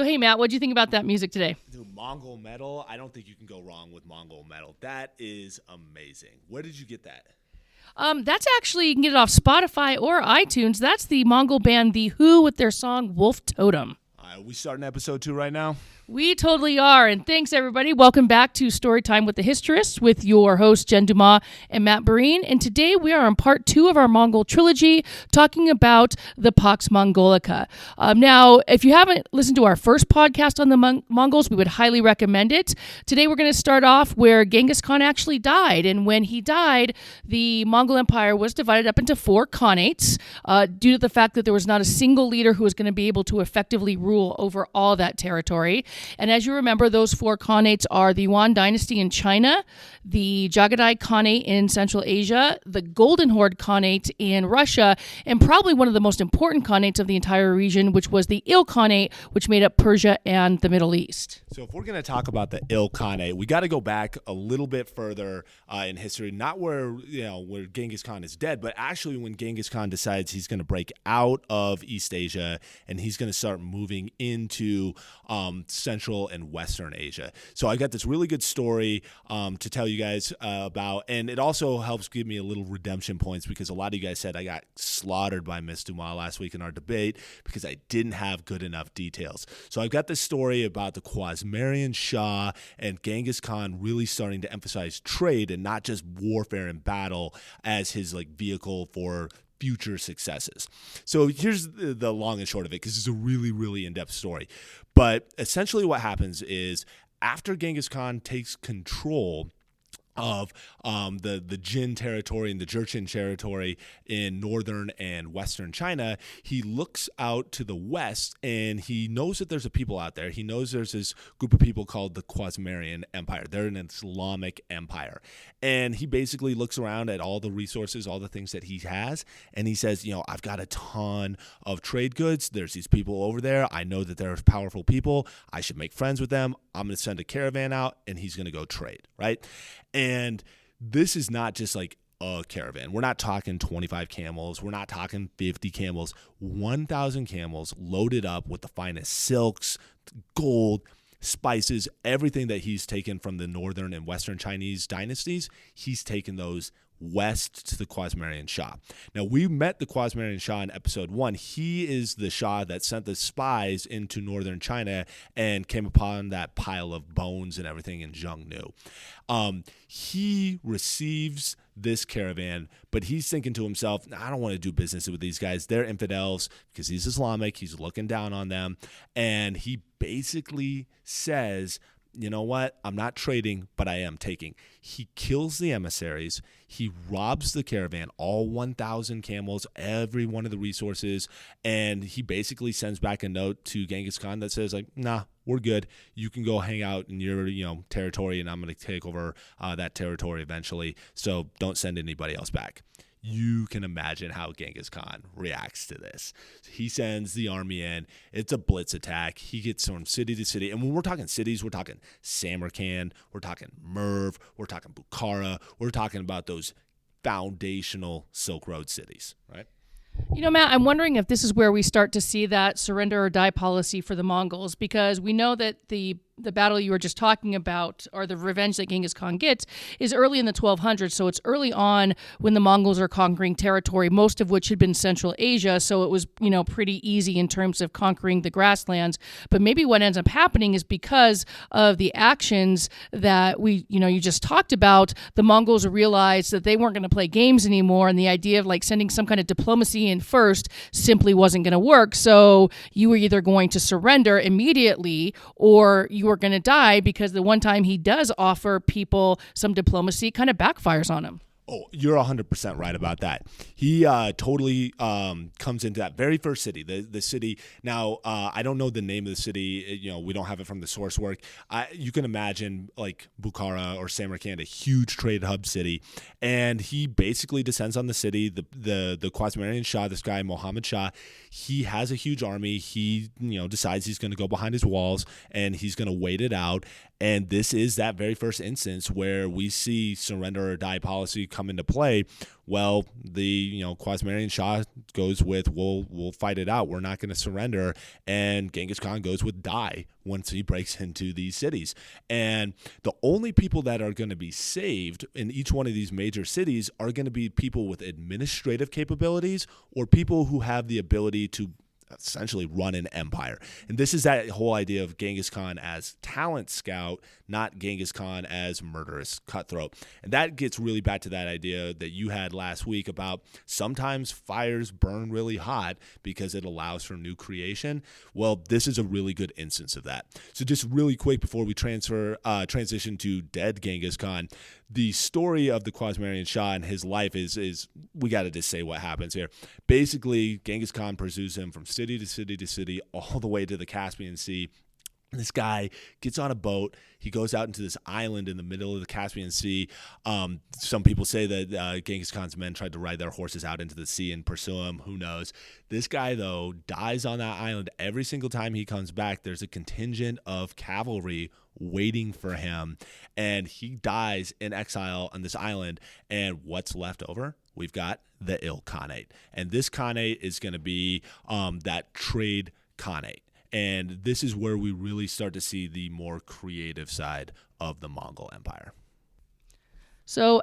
hey, Matt, what do you think about that music today? Dude, Mongol metal, I don't think you can go wrong with Mongol metal. That is amazing. Where did you get that? That's actually, you can get it off Spotify or iTunes. That's the Mongol band The Who with their song Wolf Totem. Are we starting episode 2 right now? We totally are. And thanks, everybody. Welcome back to Storytime with the Historists with your hosts, Jen Dumas and Matt Breen. And today we are on part 2 of our Mongol trilogy, talking about the Pax Mongolica. Now, if you haven't listened to our first podcast on the Mongols, we would highly recommend it. Today we're going to start off where Genghis Khan actually died. And when he died, the Mongol Empire was divided up into 4 khanates due to the fact that there was not a single leader who was going to be able to effectively rule over all that territory. And as you remember, those 4 khanates are the Yuan dynasty in China, the Jagadai Khanate in Central Asia, the Golden Horde Khanate in Russia, and probably one of the most important khanates of the entire region, which was the Il Khanate, which made up Persia and the Middle East. So if we're going to talk about the Il Khanate, we got to go back a little bit further in history, not where Genghis Khan is dead, but actually when Genghis Khan decides he's going to break out of East Asia and he's going to start moving into Central and Western Asia. So I got this really good story to tell you guys about, and it also helps give me a little redemption points because a lot of you guys said I got slaughtered by Miss Dumas last week in our debate because I didn't have good enough details. So I've got this story about the Khwarezmian Shah and Genghis Khan really starting to emphasize trade and not just warfare and battle as his vehicle for future successes. So here's the long and short of it, because it's a really, really in-depth story. But essentially what happens is after Genghis Khan takes control of the Jin territory and the Jurchen territory in northern and western China, he looks out to the west and he knows that there's a people out there. He knows there's this group of people called the Khwarezmian Empire. They're an Islamic empire. And he basically looks around at all the resources, all the things that he has, and he says, I've got a ton of trade goods. There's these people over there. I know that they're powerful people. I should make friends with them. I'm going to send a caravan out, and he's going to go trade, right? And this is not just like a caravan. We're not talking 25 camels. We're not talking 50 camels. 1,000 camels loaded up with the finest silks, gold, spices, everything that he's taken from the northern and western Chinese dynasties. He's taken those west to the Khwarezmian Shah. Now, we met the Khwarezmian Shah in episode 1. He is the Shah that sent the spies into northern China and came upon that pile of bones and everything in Zhengnu. He receives this caravan, but he's thinking to himself, I don't want to do business with these guys. They're infidels because he's Islamic. He's looking down on them. And he basically says, you know what? I'm not trading, but I am taking. He kills the emissaries. He robs the caravan, all 1,000 camels, every one of the resources, and he basically sends back a note to Genghis Khan that says, nah, we're good. You can go hang out in your territory, and I'm going to take over that territory eventually, so don't send anybody else back. You can imagine how Genghis Khan reacts to this. He sends the army in. It's a blitz attack. He gets from city to city. And when we're talking cities, we're talking Samarkand, we're talking Merv, we're talking Bukhara, we're talking about those foundational Silk Road cities, right? Matt, I'm wondering if this is where we start to see that surrender or die policy for the Mongols, because we know that the battle you were just talking about, or the revenge that Genghis Khan gets, is early in the 1200s. So it's early on when the Mongols are conquering territory, most of which had been Central Asia. So it was, pretty easy in terms of conquering the grasslands. But maybe what ends up happening is because of the actions that you just talked about, the Mongols realized that they weren't going to play games anymore. And the idea of sending some kind of diplomacy in first simply wasn't going to work. So you were either going to surrender immediately or you were going to die, because the one time he does offer people some diplomacy kind of backfires on him. Oh, you're 100% right about that. He totally comes into that very first city, the city. Now, I don't know the name of the city. We don't have it from the source work. You can imagine Bukhara or Samarkand, a huge trade hub city. And he basically descends on the city. The Khwarezmian Shah, this guy, Mohammed Shah, he has a huge army. He, decides he's going to go behind his walls and he's going to wait it out. And this is that very first instance where we see surrender or die policy come into play. Well, the Khwarazmian Shah goes with we'll fight it out. We're not going to surrender, and Genghis Khan goes with die once he breaks into these cities. And the only people that are going to be saved in each one of these major cities are going to be people with administrative capabilities or people who have the ability to essentially run an empire. And this is that whole idea of Genghis Khan as talent scout, not Genghis Khan as murderous cutthroat. And that gets really back to that idea that you had last week about sometimes fires burn really hot because it allows for new creation. Well, this is a really good instance of that. So just really quick before we transition to dead Genghis Khan, the story of the Khwarazmian Shah and his life is we got to just say what happens here. Basically, Genghis Khan pursues him from city to city to city, all the way to the Caspian Sea. This guy gets on a boat. He goes out into this island in the middle of the Caspian Sea. Some people say that Genghis Khan's men tried to ride their horses out into the sea and pursue him. Who knows? This guy, though, dies on that island. Every single time he comes back, there's a contingent of cavalry waiting for him, and he dies in exile on this island. And what's left over? We've got the Khanate. And this Khanate is going to be that trade Khanate. And this is where we really start to see the more creative side of the Mongol Empire. So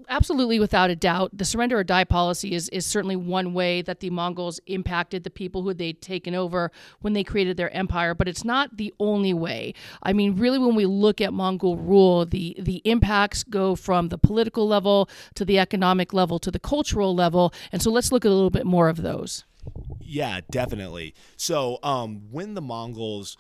absolutely, without a doubt, the surrender or die policy is certainly one way that the Mongols impacted the people who they'd taken over when they created their empire, but it's not the only way. I mean, really, when we look at Mongol rule, the impacts go from the political level to the economic level to the cultural level. And so let's look at a little bit more of those. Yeah, definitely. So when the Mongols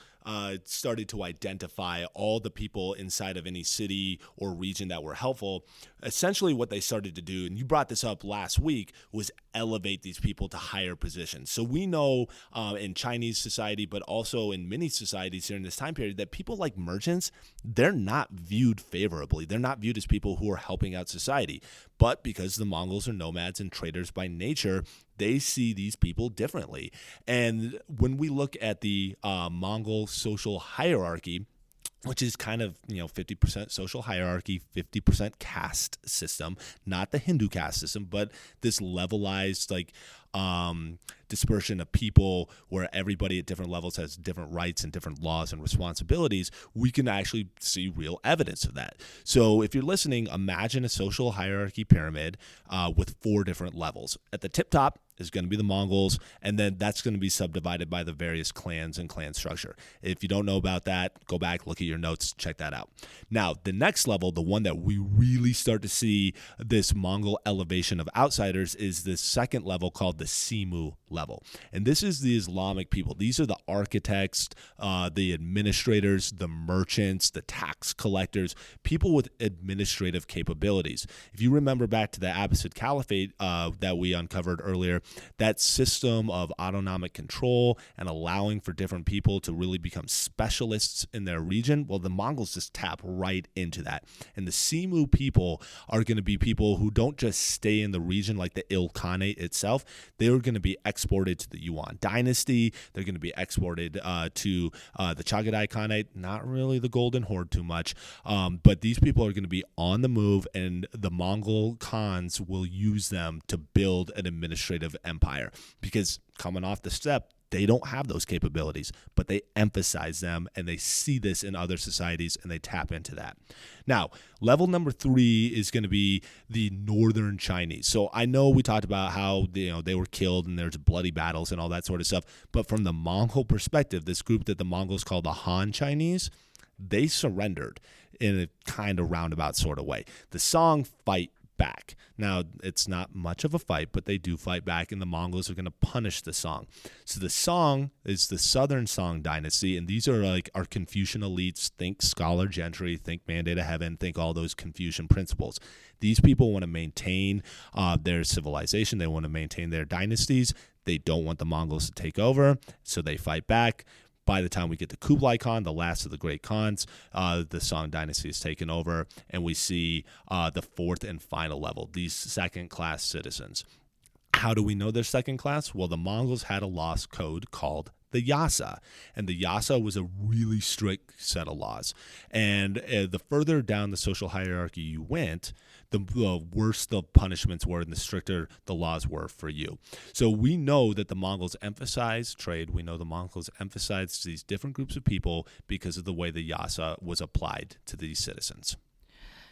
started to identify all the people inside of any city or region that were helpful, essentially what they started to do, and you brought this up last week, was elevate these people to higher positions. So we know in Chinese society, but also in many societies during this time period, that people like merchants, they're not viewed favorably. They're not viewed as people who are helping out society. But because the Mongols are nomads and traders by nature, they see these people differently. And when we look at the Mongol social hierarchy, which is kind of, 50% social hierarchy, 50% caste system, not the Hindu caste system, but this levelized dispersion of people where everybody at different levels has different rights and different laws and responsibilities, we can actually see real evidence of that. So if you're listening, imagine a social hierarchy pyramid with 4 different levels. At the tip top is going to be the Mongols, and then that's going to be subdivided by the various clans and clan structure. If you don't know about that, go back, look at your notes, check that out. Now, the next level, the one that we really start to see this Mongol elevation of outsiders, is the second level called the Simu level. And this is the Islamic people. These are the architects, the administrators, the merchants, the tax collectors, people with administrative capabilities. If you remember back to the Abbasid Caliphate that we uncovered earlier, that system of autonomic control and allowing for different people to really become specialists in their region, well, the Mongols just tap right into that. And the Simu people are going to be people who don't just stay in the region like the Khanate itself. They're going to be exported to the Yuan dynasty. They're going to be exported to the Chagatai Khanate, not really the Golden Horde too much, but these people are going to be on the move, and the Mongol Khans will use them to build an administrative empire, because coming off the steppe, they don't have those capabilities, but they emphasize them, and they see this in other societies, and they tap into that. Now, level number 3 is going to be the northern Chinese. So I know we talked about how they were killed and there's bloody battles and all that sort of stuff, but from the Mongol perspective, this group that the Mongols call the Han Chinese, they surrendered in a kind of roundabout sort of way. The Song fight back. Now, it's not much of a fight, but they do fight back, and the Mongols are going to punish the Song. So the Song is the southern Song dynasty, and these are like our Confucian elites. Think scholar gentry, think mandate of heaven, think all those Confucian principles. These people want to maintain their civilization. They want to maintain their dynasties. They don't want the Mongols to take over, so they fight back. By the time we get to Kublai Khan, the last of the great Khans, the Song dynasty is taken over, and we see the 4th and final level, these second-class citizens. How do we know they're second class? Well, the Mongols had a lost code called the Yasa. And the Yasa was a really strict set of laws. And the further down the social hierarchy you went, the worse the punishments were and the stricter the laws were for you. So we know that the Mongols emphasized trade. We know the Mongols emphasized these different groups of people because of the way the Yasa was applied to these citizens.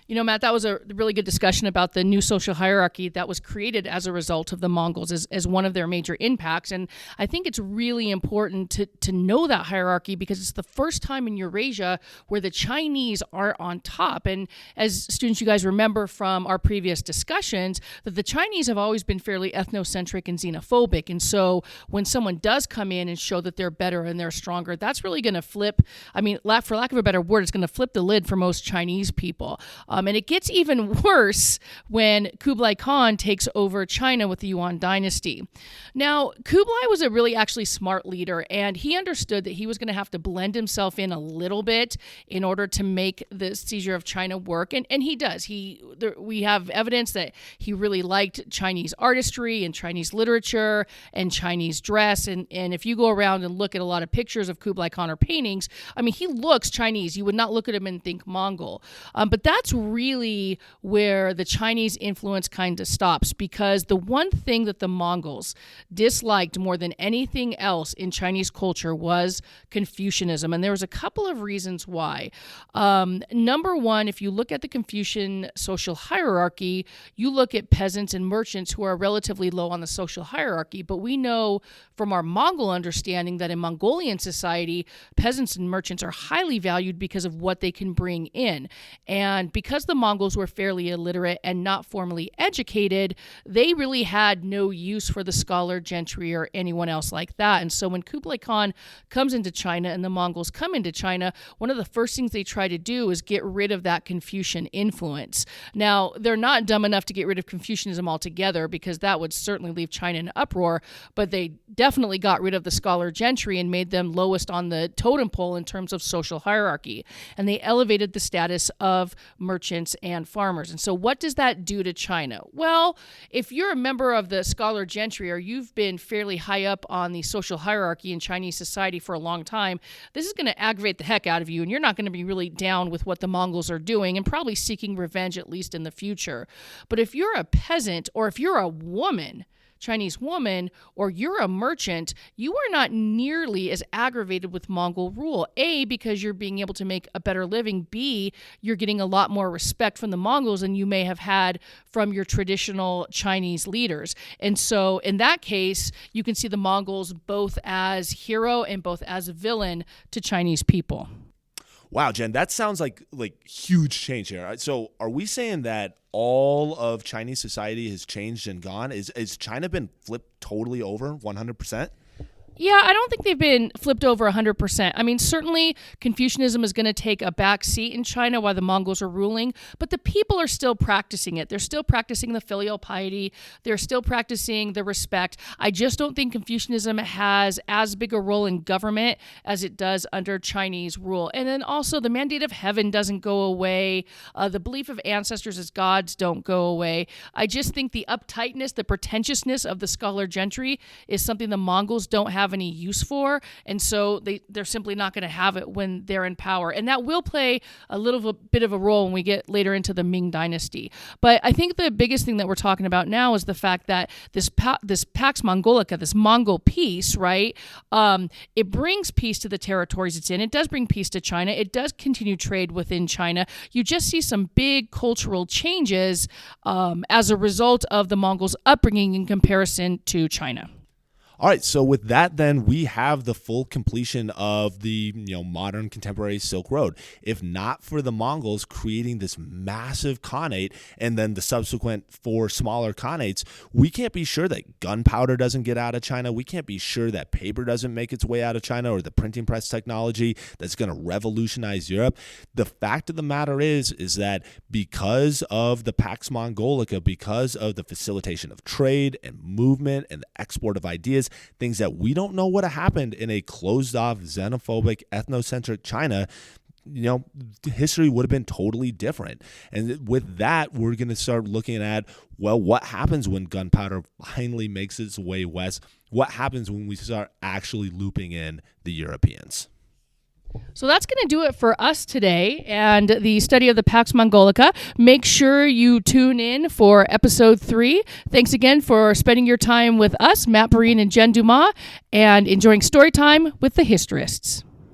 You know, Matt, that was a really good discussion about the new social hierarchy that was created as a result of the Mongols as one of their major impacts. And I think it's really important to know that hierarchy because it's the first time in Eurasia where the Chinese are on top. And as students, you guys remember from our previous discussions that the Chinese have always been fairly ethnocentric and xenophobic. And so when someone does come in and show that they're better and they're stronger, that's really going to flip, for lack of a better word, it's going to flip the lid for most Chinese people. And it gets even worse when Kublai Khan takes over China with the Yuan dynasty. Now, Kublai was a really actually smart leader, and he understood that he was going to have to blend himself in a little bit in order to make the seizure of China work. And he does. We have evidence that he really liked Chinese artistry and Chinese literature and Chinese dress. And if you go around and look at a lot of pictures of Kublai Khan or paintings, he looks Chinese. You would not look at him and think Mongol. But that's really where the Chinese influence kind of stops, because the one thing that the Mongols disliked more than anything else in Chinese culture was Confucianism. And there was a couple of reasons why. Number one, if you look at the Confucian social hierarchy, you look at peasants and merchants who are relatively low on the social hierarchy. But we know from our Mongol understanding that in Mongolian society, peasants and merchants are highly valued because of what they can bring in. And because the Mongols were fairly illiterate and not formally educated, they really had no use for the scholar gentry or anyone else like that. And so when Kublai Khan comes into China and the Mongols come into China, one of the first things they try to do is get rid of that Confucian influence. Now, they're not dumb enough to get rid of Confucianism altogether because that would certainly leave China in uproar, but they definitely got rid of the scholar gentry and made them lowest on the totem pole in terms of social hierarchy. And they elevated the status of merchants and farmers. And so what does that do to China? Well, if you're a member of the scholar gentry or you've been fairly high up on the social hierarchy in Chinese society for a long time, this is going to aggravate the heck out of you, and you're not going to be really down with what the Mongols are doing and probably seeking revenge, at least in the future. But if you're a peasant or if you're a woman, Chinese woman, or you're a merchant, you are not nearly as aggravated with Mongol rule. A, because you're being able to make a better living. B, you're getting a lot more respect from the Mongols than you may have had from your traditional Chinese leaders. And so in that case, you can see the Mongols both as hero and both as villain to Chinese people. Wow, Jen, that sounds like huge change here. So are we saying that all of Chinese society has changed and gone? Is China been flipped totally over 100%? Yeah, I don't think they've been flipped over 100%. Certainly Confucianism is going to take a back seat in China while the Mongols are ruling, but the people are still practicing it. They're still practicing the filial piety. They're still practicing the respect. I just don't think Confucianism has as big a role in government as it does under Chinese rule. And then also the mandate of heaven doesn't go away. The belief of ancestors as gods don't go away. I just think the uptightness, the pretentiousness of the scholar gentry is something the Mongols don't have any use for, and so they're simply not going to have it when they're in power, and that will play a little bit of a role when we get later into the Ming dynasty. But I think the biggest thing that we're talking about now is the fact that this Pax Mongolica, this Mongol peace, right? It brings peace to the territories it's in. It does bring peace to China. It does continue trade within China. You just see some big cultural changes as a result of the Mongols' upbringing in comparison to China. All right, so with that, then we have the full completion of the modern contemporary Silk Road. If not for the Mongols creating this massive khanate and then the subsequent 4 smaller khanates, we can't be sure that gunpowder doesn't get out of China. We can't be sure that paper doesn't make its way out of China, or the printing press technology that's going to revolutionize Europe. The fact of the matter is that because of the Pax Mongolica, because of the facilitation of trade and movement and the export of ideas, things that we don't know would have happened in a closed-off, xenophobic, ethnocentric China, history would have been totally different. And with that, we're going to start looking at, well, what happens when gunpowder finally makes its way west? What happens when we start actually looping in the Europeans? So that's going to do it for us today and the study of the Pax Mongolica. Make sure you tune in for episode 3. Thanks again for spending your time with us, Matt Breen and Jen Dumas, and enjoying story time with the Historists.